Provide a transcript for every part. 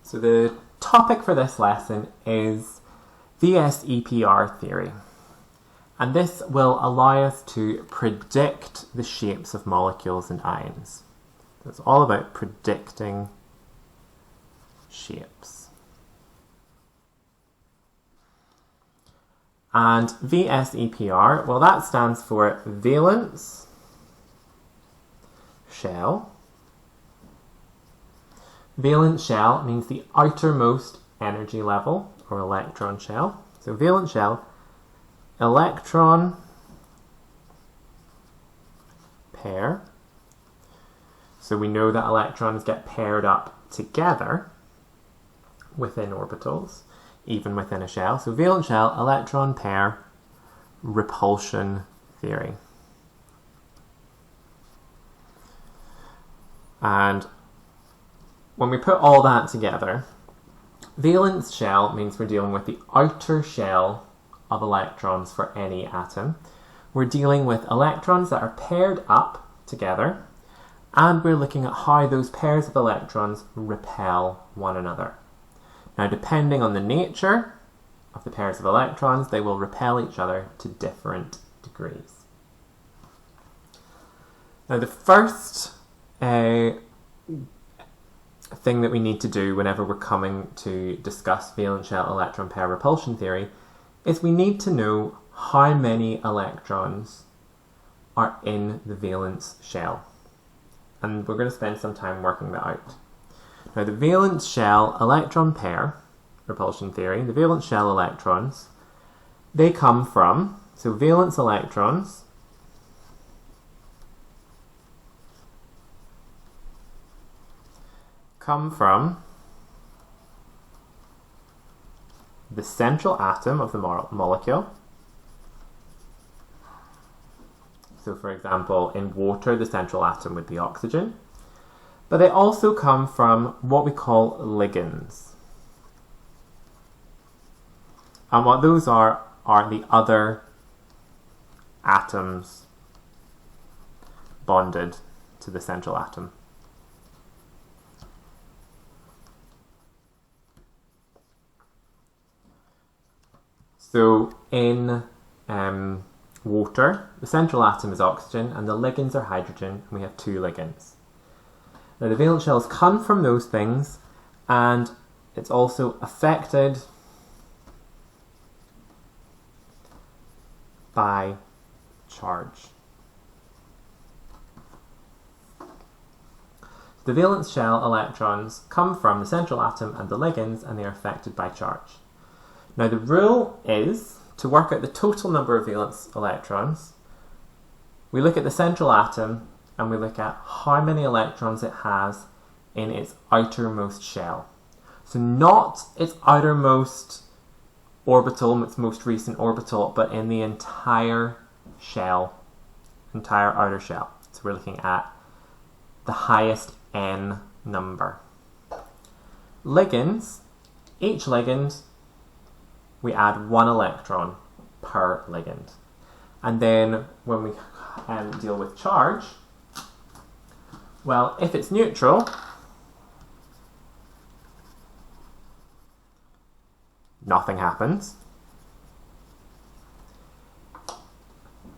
So the topic for this lesson is VSEPR theory. And this will allow us to predict the shapes of molecules and ions. So it's all about predicting shapes. And VSEPR, well, that stands for valence shell. Valence shell means the outermost energy level, or electron shell. So valence shell, electron pair. So we know that electrons get paired up together within orbitals, even within a shell. So valence shell, electron pair, repulsion theory. And when we put all that together, valence shell means we're dealing with the outer shell of electrons for any atom. We're dealing with electrons that are paired up together, and we're looking at how those pairs of electrons repel one another. Now, depending on the nature of the pairs of electrons, they will repel each other to different degrees. Now, the first thing that we need to do whenever we're coming to discuss valence shell electron pair repulsion theory is we need to know how many electrons are in the valence shell. And we're going to spend some time working that out. Now, the valence shell electron pair repulsion theory, the valence shell electrons, they come from, so valence electrons come from the central atom of the molecule. So for example, in water, the central atom would be oxygen. But they also come from what we call ligands. And what those are the other atoms bonded to the central atom. So in water, the central atom is oxygen and the ligands are hydrogen, and we have two ligands. Now the valence shells come from those things, and it's also affected by charge. The valence shell electrons come from the central atom and the ligands, and they are affected by charge. Now the rule is, to work out the total number of valence electrons, we look at the central atom and we look at how many electrons it has in its outermost shell. So not its outermost orbital, its most recent orbital, but in the entire shell, entire outer shell. So we're looking at the highest n number. Ligands, each ligand, we add one electron per ligand. And then when we deal with charge, well, if it's neutral, nothing happens.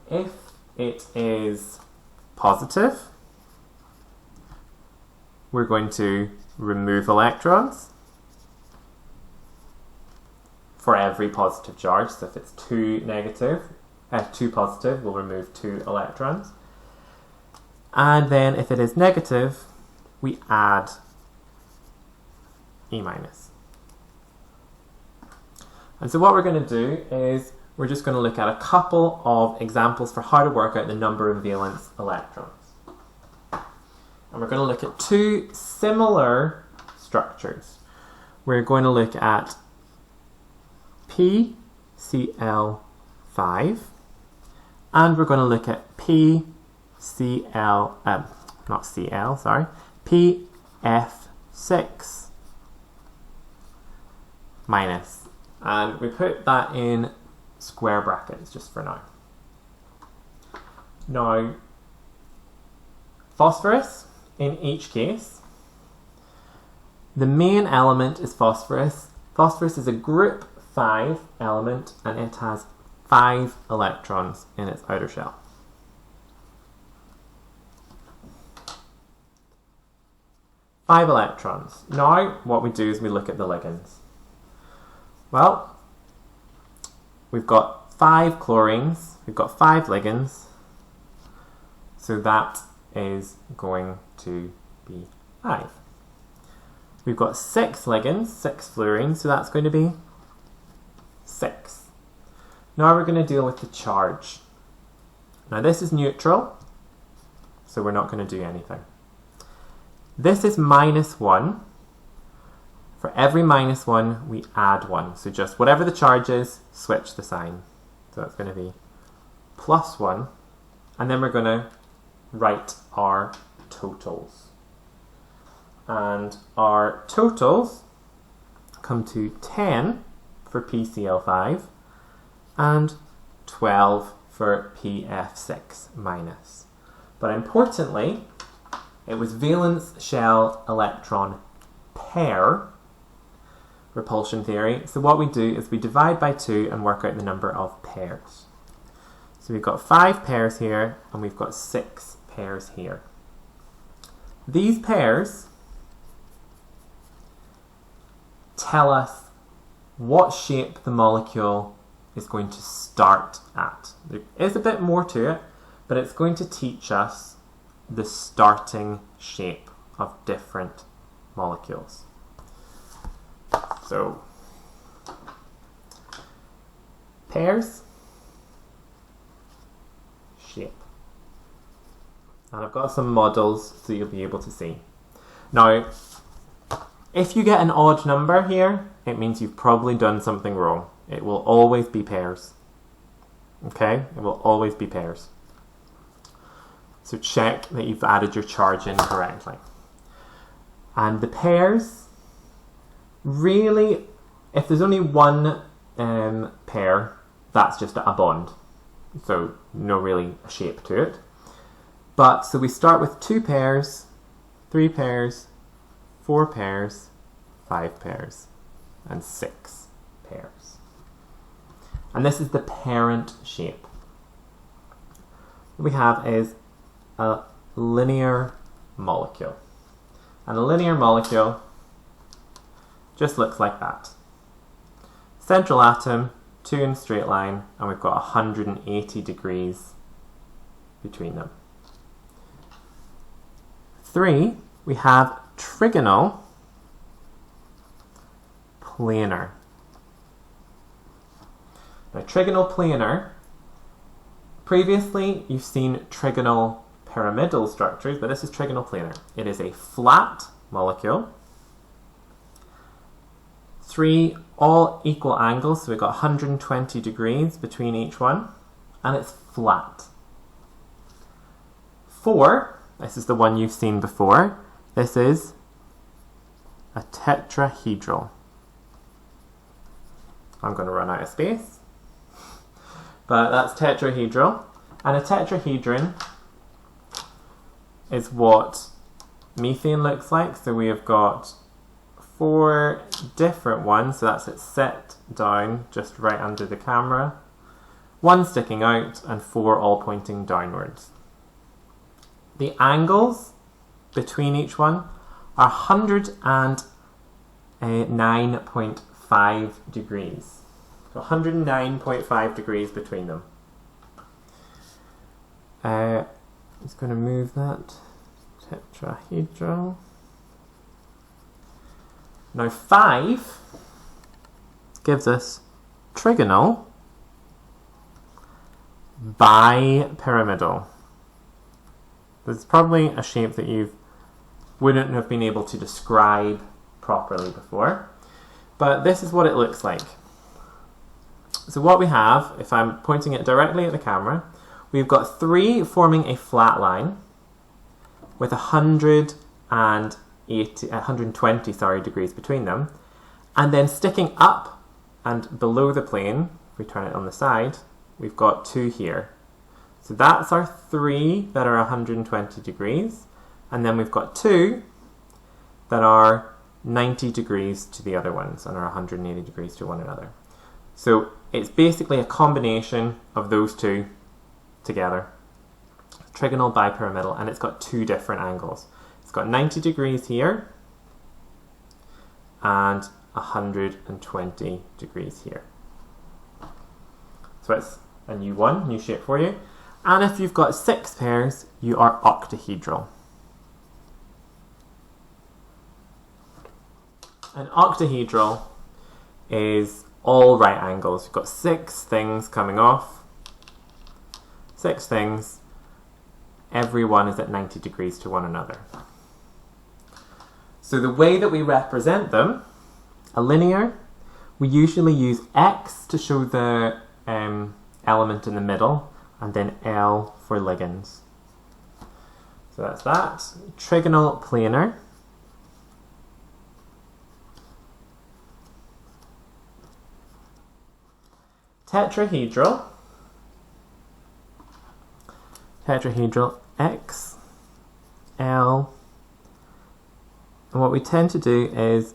If it is positive, we're going to remove electrons for every positive charge. So if it's two positive, we'll remove 2 electrons. And then if it is negative, we add E minus. And so what we're going to do is we're just going to look at a couple of examples for how to work out the number of valence electrons. And we're going to look at 2 similar structures. We're going to look at PCl5, and we're going to look at PF6 minus, and we put that in square brackets just for now. Now, phosphorus, in each case, The main element is phosphorus. Phosphorus is a group 5 element and it has 5 electrons in its outer shell. Five electrons. Now what we do is we look at the ligands. Well, we've got 5 chlorines, we've got 5 ligands, so that is going to be 5. We've got 6 ligands, 6 fluorines, so that's going to be 6. Now we're going to deal with the charge. Now this is neutral, so we're not going to do anything. This is -1. For every -1, we add 1. So just whatever the charge is, switch the sign. So that's going to be +1. And then we're going to write our totals. And our totals come to 10 for PCl5 and 12 for PF6-. But importantly, it was valence shell electron pair repulsion theory. So what we do is we divide by 2 and work out the number of pairs. So we've got 5 pairs here and we've got 6 pairs here. These pairs tell us what shape the molecule is going to start at. There is a bit more to it, but it's going to teach us the starting shape of different molecules. So, pairs, shape. And I've got some models so you'll be able to see. Now, if you get an odd number here, it means you've probably done something wrong. It will always be pairs. Okay? It will always be pairs. So check that you've added your charge in correctly. And the pairs, really, if there's only one pair, that's just a bond. So no really shape to it. But so we start with 2 pairs, 3 pairs, 4 pairs, 5 pairs, and 6 pairs. And this is the parent shape. What we have is a linear molecule. And a linear molecule just looks like that. Central atom, 2 in a straight line, and we've got 180 degrees between them. 3, we have trigonal planar. Now, trigonal planar, previously you've seen trigonal pyramidal structures, but this is trigonal planar. It is a flat molecule. 3 all equal angles, so we've got 120 degrees between each one, and it's flat. 4, this is the one you've seen before. This is a tetrahedral. I'm going to run out of space. But that's tetrahedral. And a tetrahedron is what methane looks like. So we have got 4 different ones. So that's it set down just right under the camera. 1 sticking out and 4 all pointing downwards. The angles between each one are 109.5 degrees. So 109.5 degrees between them. I'm just going to move that. Tetrahedral. Now 5 gives us trigonal bipyramidal. This is probably a shape that you wouldn't have been able to describe properly before, but this is what it looks like. So what we have, if I'm pointing it directly at the camera, we've got 3 forming a flat line with 120 degrees between them, and then sticking up and below the plane, if we turn it on the side, we've got 2 here. So that's our 3 that are 120 degrees, and then we've got 2 that are 90 degrees to the other ones and are 180 degrees to one another. So it's basically a combination of those two together. Trigonal bipyramidal, and it's got two different angles. It's got 90 degrees here and 120 degrees here. So it's a new one, new shape for you. And if you've got 6 pairs, you are octahedral. An octahedral is all right angles. You've got 6 things coming off, 6 things, every one is at 90 degrees to one another. So the way that we represent them, a linear, we usually use X to show the element in the middle, and then L for ligands. So that's that. Trigonal planar. Tetrahedral. Tetrahedral, X, L. And what we tend to do is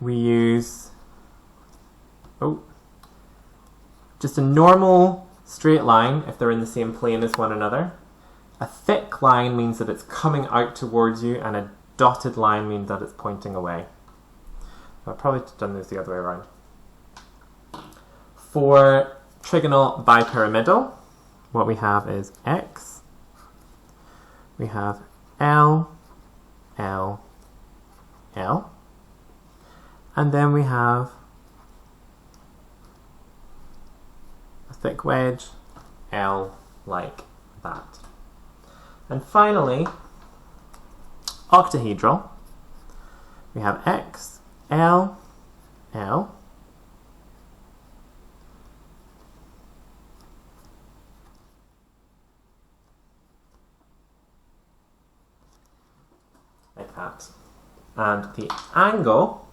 we use just a normal straight line if they're in the same plane as one another. A thick line means that it's coming out towards you, and a dotted line means that it's pointing away. I've probably done this the other way around. For trigonal bipyramidal, what we have is X, we have L, L, L, and then we have a thick wedge, L, like that. And finally, octahedral, we have X, L, L, like that. And the angle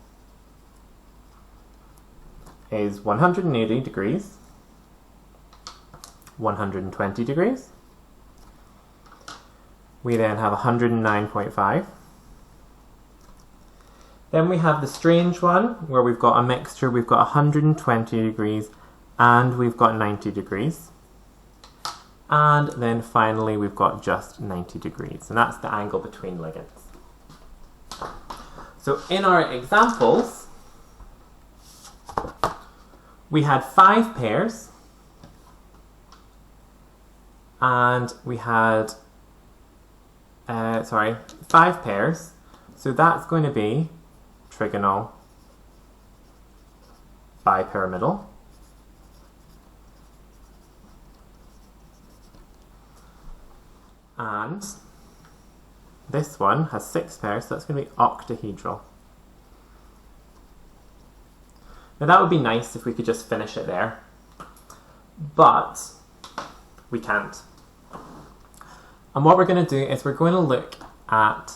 is 180 degrees, 120 degrees. We then have 109.5. Then we have the strange one, where we've got a mixture. We've got 120 degrees and we've got 90 degrees. And then finally we've got just 90 degrees. And that's the angle between ligands. So in our examples, we had 5 pairs. And we had, 5 pairs. So that's going to be trigonal bipyramidal. And this one has 6 pairs, so that's going to be octahedral. Now that would be nice if we could just finish it there, but we can't. And what we're going to do is we're going to look at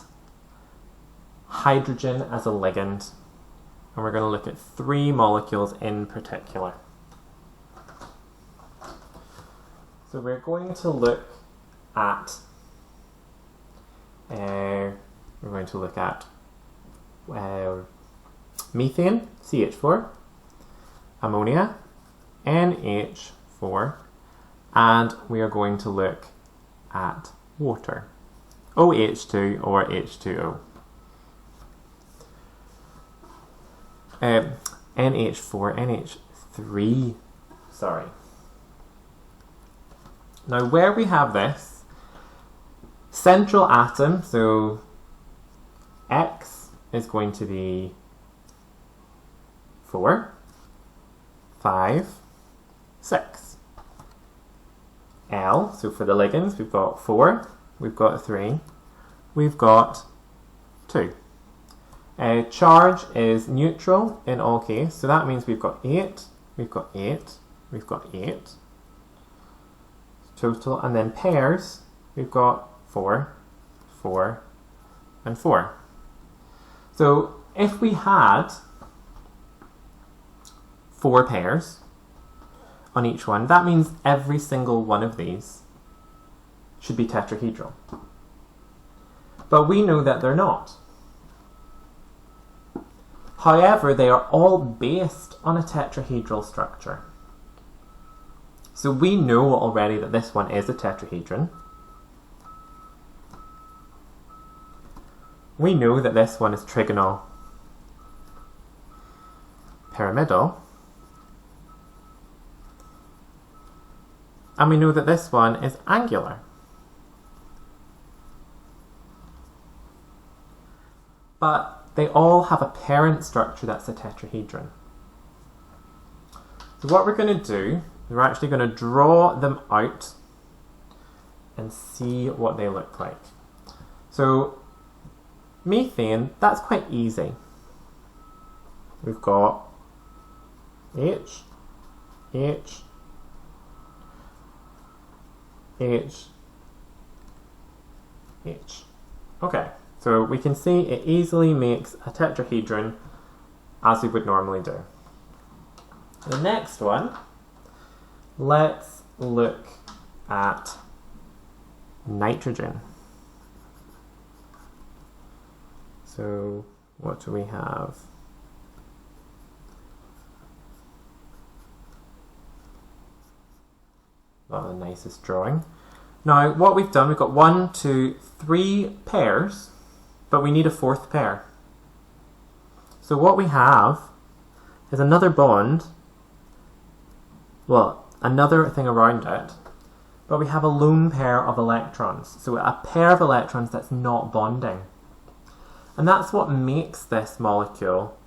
hydrogen as a ligand, and we're going to look at 3 molecules in particular. So we're going to look at methane, CH4, ammonia, NH4, and we are going to look at water, OH2 or H2O. NH4, NH3, sorry. Now where we have this central atom, so X is going to be 4, 5, 6. L, so for the ligands, we've got 4, we've got 3, we've got 2. Charge is neutral in all cases, so that means we've got 8, we've got 8, we've got 8 total, and then pairs, we've got 4, 4, and 4. So if we had 4 pairs on each one, that means every single one of these should be tetrahedral. but we know that they're not. However, they are all based on a tetrahedral structure. So we know already that this one is a tetrahedron. We know that this one is trigonal pyramidal. And we know that this one is angular. But they all have a parent structure that's a tetrahedron. So what we're going to do, we're actually going to draw them out and see what they look like. So methane, that's quite easy. We've got H, H, H, H. Okay, so we can see it easily makes a tetrahedron as we would normally do. The next one, let's look at nitrogen. So what do we have? Not the nicest drawing. Now what we've done, we've got 1, 2, 3 pairs, but we need a fourth pair. So what we have is another bond, well, another thing around it, but we have a lone pair of electrons. So a pair of electrons that's not bonding. And that's what makes this molecule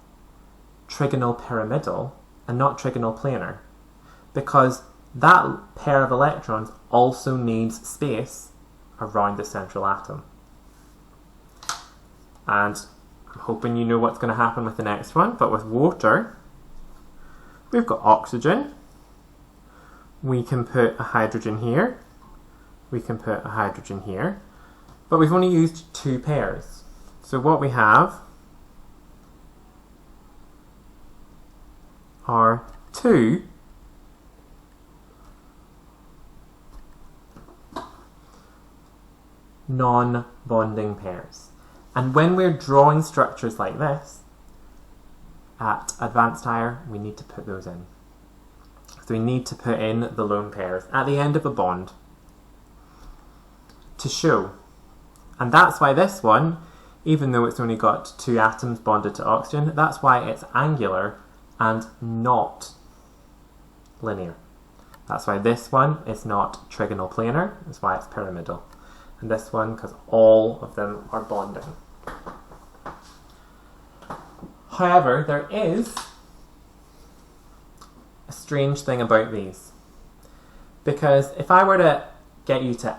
trigonal pyramidal and not trigonal planar, because that pair of electrons also needs space around the central atom. And I'm hoping you know what's going to happen with the next one, but with water, we've got oxygen. We can put a hydrogen here. We can put a hydrogen here. But we've only used 2 pairs. So what we have are 2 non-bonding pairs. And when we're drawing structures like this, at advanced higher, we need to put those in. So we need to put in the lone pairs at the end of a bond to show. And that's why this one, even though it's only got 2 atoms bonded to oxygen, that's why it's angular and not linear. That's why this one is not trigonal planar, that's why it's pyramidal. And this one, because all of them are bonding. However, there is a strange thing about these. Because if I were to get you to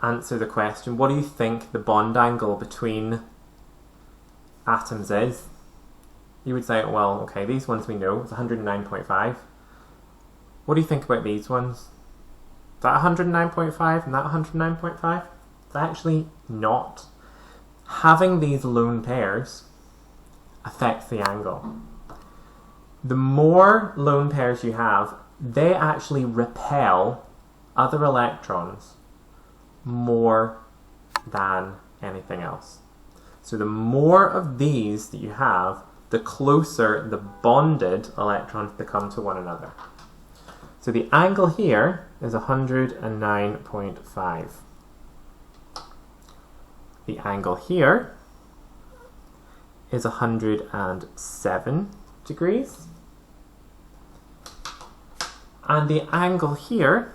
answer the question, what do you think the bond angle between atoms is? You would say, well, okay, these ones we know, it's 109.5. What do you think about these ones? Is that 109.5 and that 109.5? It's actually not. Having these lone pairs affects the angle. The more lone pairs you have, they actually repel other electrons more than anything else. So the more of these that you have, the closer the bonded electrons become to one another. So the angle here is 109.5. The angle here is 107 degrees. And the angle here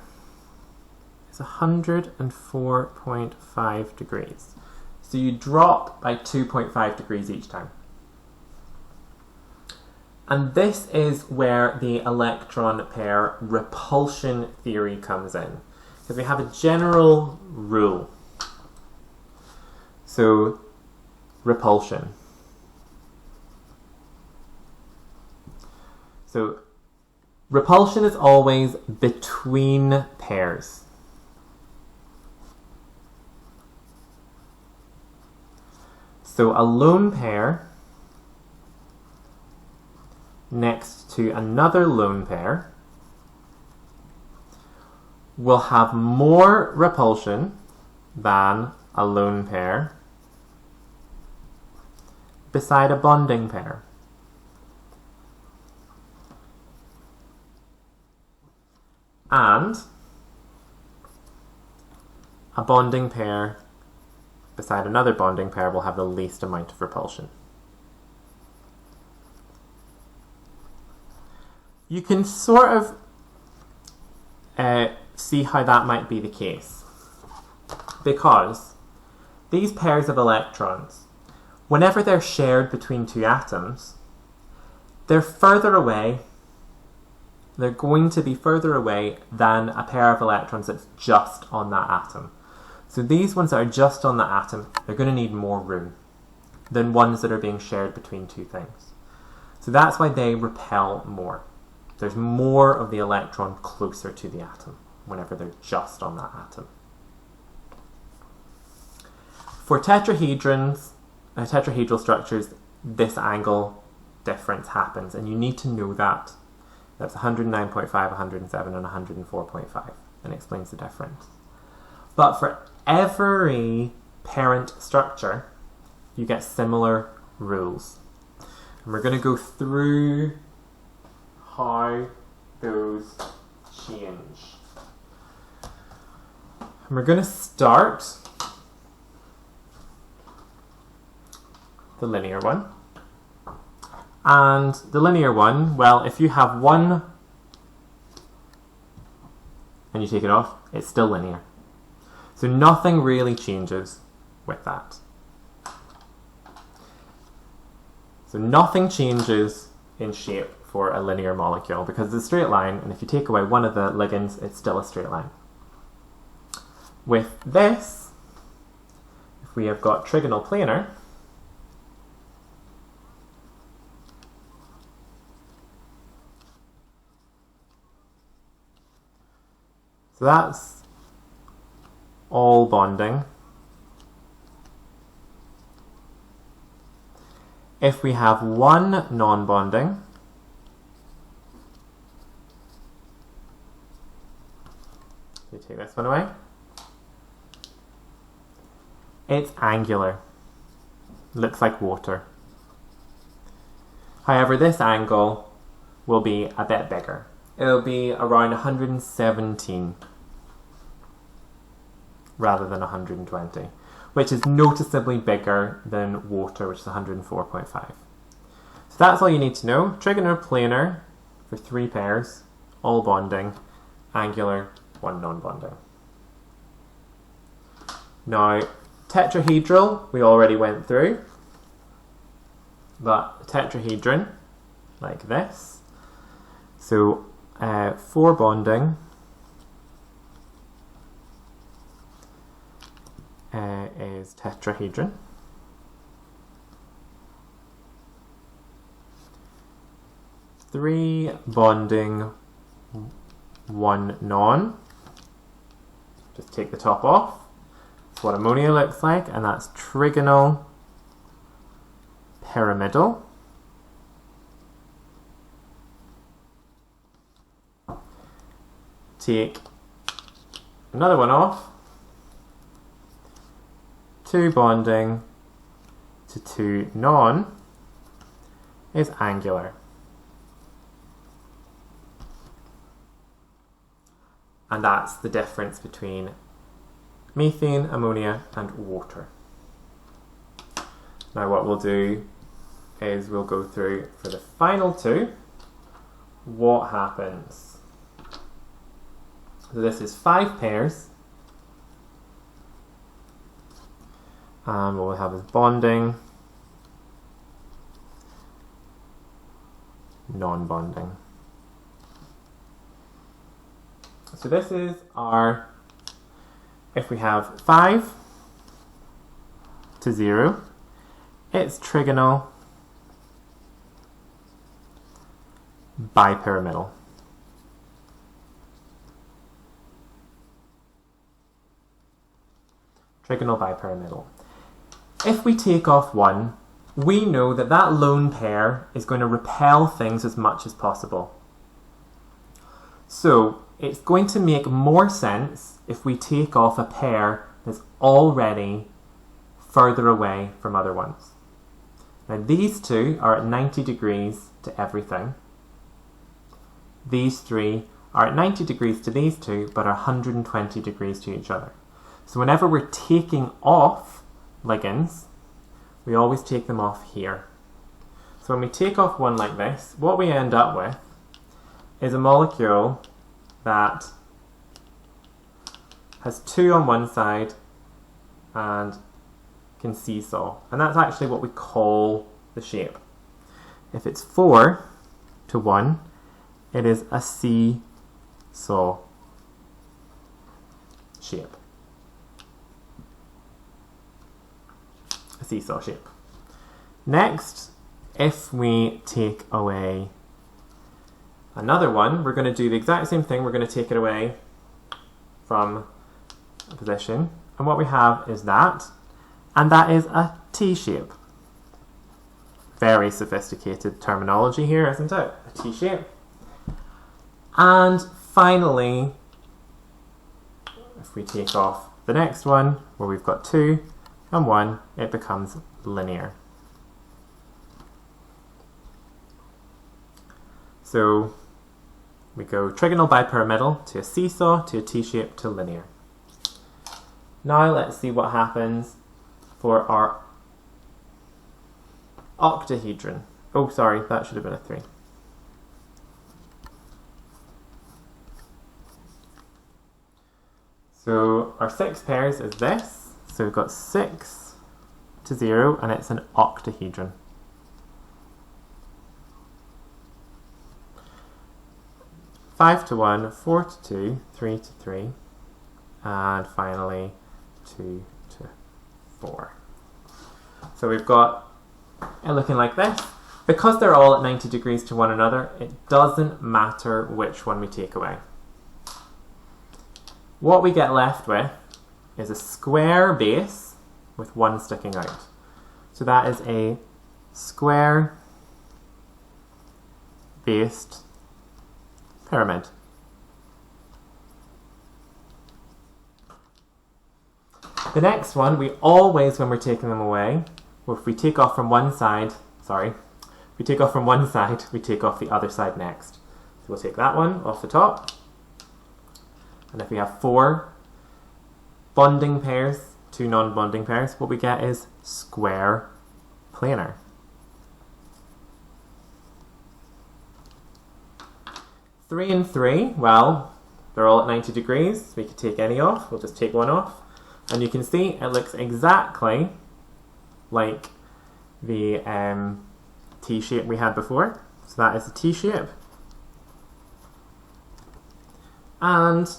is 104.5 degrees. So you drop by 2.5 degrees each time. And this is where the electron pair repulsion theory comes in. Because we have a general rule. So, repulsion. So, repulsion is always between pairs. So, a lone pair next to another lone pair will have more repulsion than a lone pair beside a bonding pair. And a bonding pair beside another bonding pair will have the least amount of repulsion. You can sort of see how that might be the case, because these pairs of electrons, whenever they're shared between two atoms, they're further away. They're going to be further away than a pair of electrons that's just on that atom. So these ones that are just on that atom, they're going to need more room than ones that are being shared between two things. So that's why they repel more. There's more of the electron closer to the atom whenever they're just on that atom. For tetrahedrons, tetrahedral structures, this angle difference happens, and you need to know that. That's 109.5, 107, and 104.5, and explains the difference. But for every parent structure, you get similar rules. And we're going to go through how those change. And we're going to start the linear one. And the linear one, well, if you have one and you take it off, it's still linear. So nothing really changes with that. So nothing changes in shape for a linear molecule because it's a straight line, and if you take away one of the ligands, it's still a straight line. With this, if we have got trigonal planar, so that's all bonding. If we have one non-bonding, we take this one away, it's angular. Looks like water. However, this angle will be a bit bigger. It'll be around 117 rather than 120, which is noticeably bigger than water, which is 104.5. So that's all you need to know. Trigonal planar for 3 pairs, all bonding, angular, 1 non-bonding. Now, tetrahedral, we already went through, but tetrahedron, like this. So 4 bonding is tetrahedron. 3 bonding, 1 non. Just take the top off. That's what ammonia looks like, and that's trigonal pyramidal. Take another one off. 2 bonding to 2 non is angular. And that's the difference between methane, ammonia, and water. Now what we'll do is we'll go through for the final 2 what happens. So this is 5 pairs. And what we'll have is bonding, non-bonding. So this is our, if we have 5 to 0, it's trigonal bipyramidal. Trigonal bipyramidal. If we take off 1, we know that that lone pair is going to repel things as much as possible. So it's going to make more sense if we take off a pair that's already further away from other ones. Now these two are at 90 degrees to everything. These three are at 90 degrees to these two, but are 120 degrees to each other. So whenever we're taking off ligands, we always take them off here. So when we take off one like this, what we end up with is a molecule that has 2 on one side and can seesaw. And that's actually what we call the shape. If it's 4 to 1, it is a seesaw shape. A seesaw shape. Next, if we take away another one, we're going to do the exact same thing. We're going to take it away from a position. And what we have is that. And that is a T-shape. Very sophisticated terminology here, isn't it? A T-shape. And finally, if we take off the next one, where we've got 2 and 1, it becomes linear. So we go trigonal bipyramidal to a seesaw to a T-shape to linear. Now let's see what happens for our octahedron. Oh, sorry, that should have been a 3. So our 6 pairs is this. So we've got 6 to 0, and it's an octahedron. Five to 1, 4 to 2, 3 to 3, and finally 2 to 4. So we've got it looking like this. Because they're all at 90 degrees to one another, it doesn't matter which one we take away. What we get left with is a square base with one sticking out. So that is a square based pyramid. The next one, we always, when we're taking them away, well, if we take off from one side, we take off the other side next. So we'll take that one off the top. And if we have 4 bonding pairs, 2 non-bonding pairs, what we get is square planar. Three and 3, well, they're all at 90 degrees. We could take any off. We'll just take one off. And you can see it looks exactly like the T-shape we had before. So that is the T-shape. And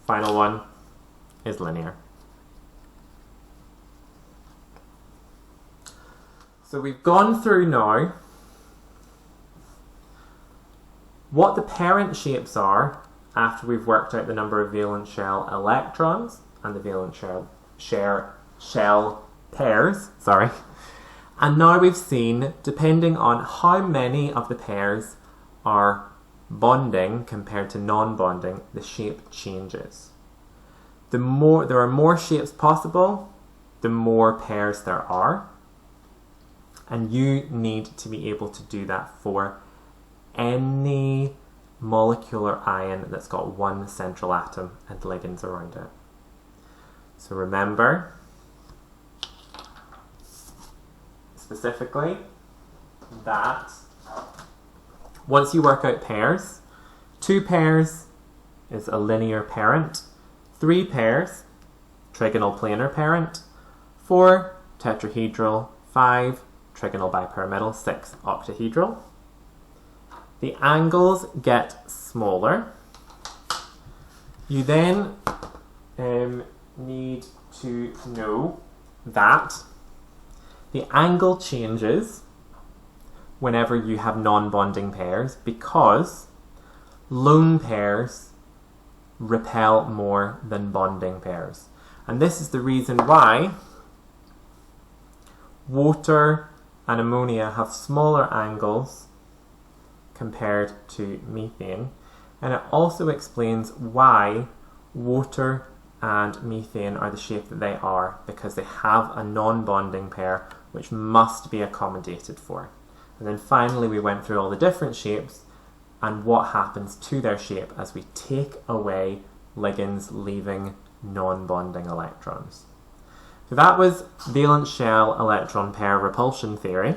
final one is linear. So we've gone through now what the parent shapes are after we've worked out the number of valence shell electrons and the valence shell pairs. And now we've seen, depending on how many of the pairs are bonding compared to non-bonding, the shape changes. There are more shapes possible, the more pairs there are. And you need to be able to do that for any molecular ion that's got one central atom and ligands around it. So remember, specifically, that once you work out pairs, 2 pairs is a linear parent, 3 pairs, trigonal planar parent, 4 tetrahedral, 5 trigonal bipyramidal, 6 octahedral. The angles get smaller. You then need to know that the angle changes whenever you have non-bonding pairs because lone pairs repel more than bonding pairs. And this is the reason why water and ammonia have smaller angles compared to methane. And it also explains why water and methane are the shape that they are, because they have a non-bonding pair which must be accommodated for. And then finally we went through all the different shapes and what happens to their shape as we take away ligands leaving non-bonding electrons. So that was valence shell electron pair repulsion theory,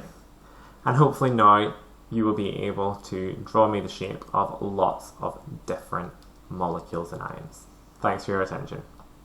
and hopefully now you will be able to draw me the shape of lots of different molecules and ions. Thanks for your attention.